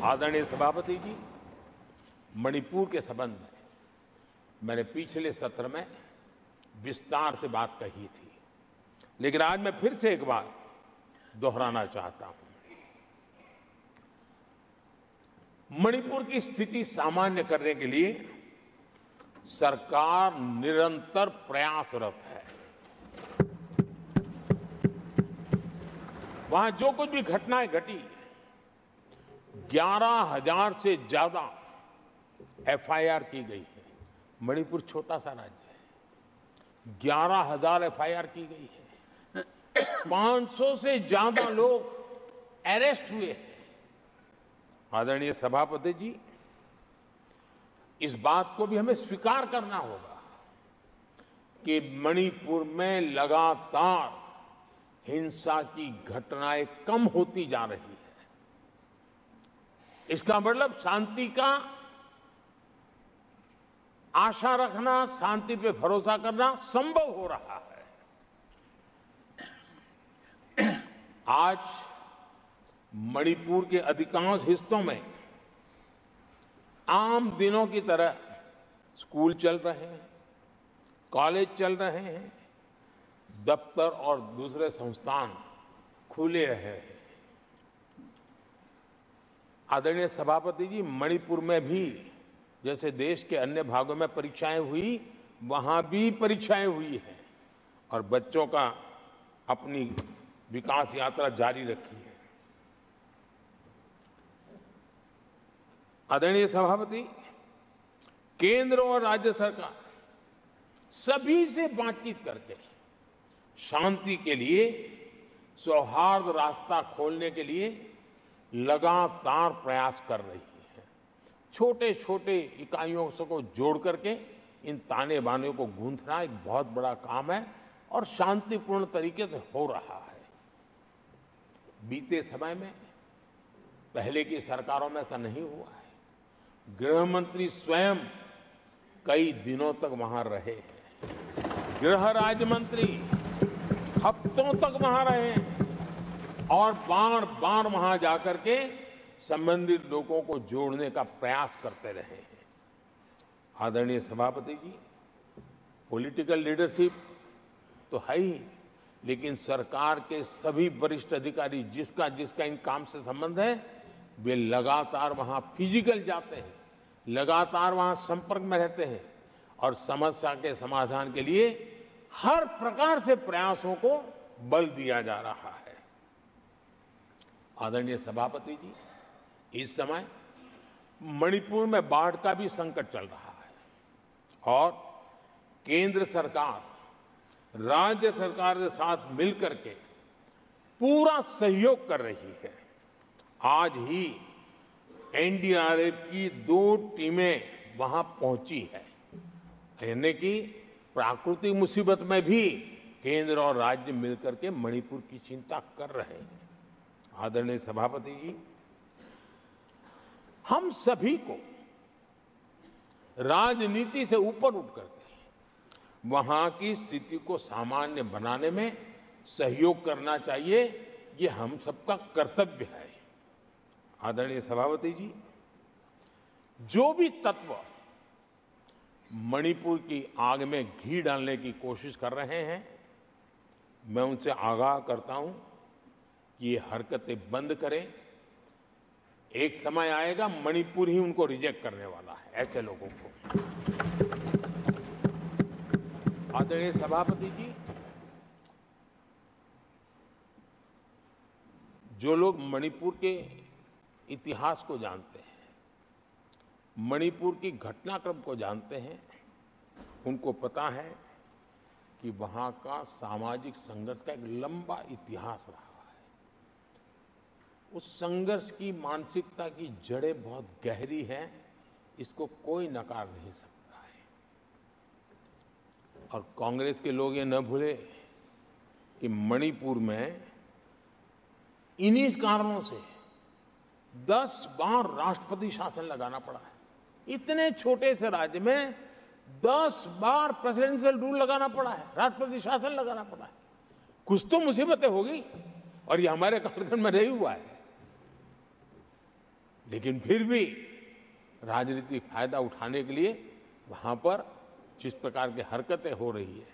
आदरणीय सभापति जी, मणिपुर के संबंध में मैंने पिछले सत्र में विस्तार से बात कही थी, लेकिन आज मैं फिर से एक बार दोहराना चाहता हूं। मणिपुर की स्थिति सामान्य करने के लिए सरकार निरंतर प्रयासरत है। वहां जो कुछ भी घटनाएं घटी, 11,000 से ज्यादा एफआईआर की गई है। मणिपुर छोटा सा राज्य है, 11,000 एफआईआर की गई है। 500 से ज्यादा लोग अरेस्ट हुए हैं। आदरणीय सभापति जी, इस बात को भी हमें स्वीकार करना होगा कि मणिपुर में लगातार हिंसा की घटनाएं कम होती जा रही है। इसका मतलब शांति का आशा रखना, शांति पे भरोसा करना संभव हो रहा है। आज मणिपुर के अधिकांश हिस्सों में आम दिनों की तरह स्कूल चल रहे हैं, कॉलेज चल रहे हैं, दफ्तर और दूसरे संस्थान खुले रहे हैं। आदरणीय सभापति जी, मणिपुर में भी जैसे देश के अन्य भागों में परीक्षाएं हुई, वहां भी परीक्षाएं हुई हैं और बच्चों का अपनी विकास यात्रा जारी रखी है। आदरणीय सभापति, केंद्र और राज्य सरकार सभी से बातचीत करके शांति के लिए, सौहार्द रास्ता खोलने के लिए लगातार प्रयास कर रही है। छोटे छोटे इकाइयों को जोड़ करके इन ताने बाने को गूंथना एक बहुत बड़ा काम है और शांतिपूर्ण तरीके से हो रहा है। बीते समय में पहले की सरकारों में ऐसा नहीं हुआ है। गृह मंत्री स्वयं कई दिनों तक वहां रहे हैं, गृह राज्य मंत्री हफ्तों तक वहां रहे हैं और बार बार वहां जाकर के संबंधित लोगों को जोड़ने का प्रयास करते रहे हैं। आदरणीय सभापति जी, पॉलिटिकल लीडरशिप तो है ही, लेकिन सरकार के सभी वरिष्ठ अधिकारी जिसका जिसका इन काम से संबंध है, वे लगातार वहां फिजिकल जाते हैं, लगातार वहां संपर्क में रहते हैं और समस्या के समाधान के लिए हर प्रकार से प्रयासों को बल दिया जा रहा है। आदरणीय सभापति जी, इस समय मणिपुर में बाढ़ का भी संकट चल रहा है और केंद्र सरकार राज्य सरकार के साथ मिलकर के पूरा सहयोग कर रही है। आज ही एनडीआरएफ की 2 टीमें वहां पहुंची है, यानी कि प्राकृतिक मुसीबत में भी केंद्र और राज्य मिलकर के मणिपुर की चिंता कर रहे हैं। आदरणीय सभापति जी, हम सभी को राजनीति से ऊपर उठ करके वहां की स्थिति को सामान्य बनाने में सहयोग करना चाहिए। ये हम सबका कर्तव्य है। आदरणीय सभापति जी, जो भी तत्व मणिपुर की आग में घी डालने की कोशिश कर रहे हैं, मैं उनसे आगाह करता हूं कि ये हरकतें बंद करें। एक समय आएगा मणिपुर ही उनको रिजेक्ट करने वाला है, ऐसे लोगों को। आदरणीय सभापति जी, जो लोग मणिपुर के इतिहास को जानते हैं, मणिपुर की घटनाक्रम को जानते हैं, उनको पता है कि वहां का सामाजिक संघर्ष का एक लंबा इतिहास रहा है। उस संघर्ष की मानसिकता की जड़ें बहुत गहरी हैं, इसको कोई नकार नहीं सकता है। और कांग्रेस के लोग ये न भूले कि मणिपुर में इन्हीं कारणों से 10 बार राष्ट्रपति शासन लगाना पड़ा है। इतने छोटे से राज्य में 10 बार प्रेसिडेंशियल रूल लगाना पड़ा है, राष्ट्रपति शासन लगाना पड़ा है। कुछ तो मुसीबतें होगी और ये हमारे कालखंड में नहीं हुआ है। लेकिन फिर भी राजनीतिक फायदा उठाने के लिए वहां पर जिस प्रकार की हरकतें हो रही है,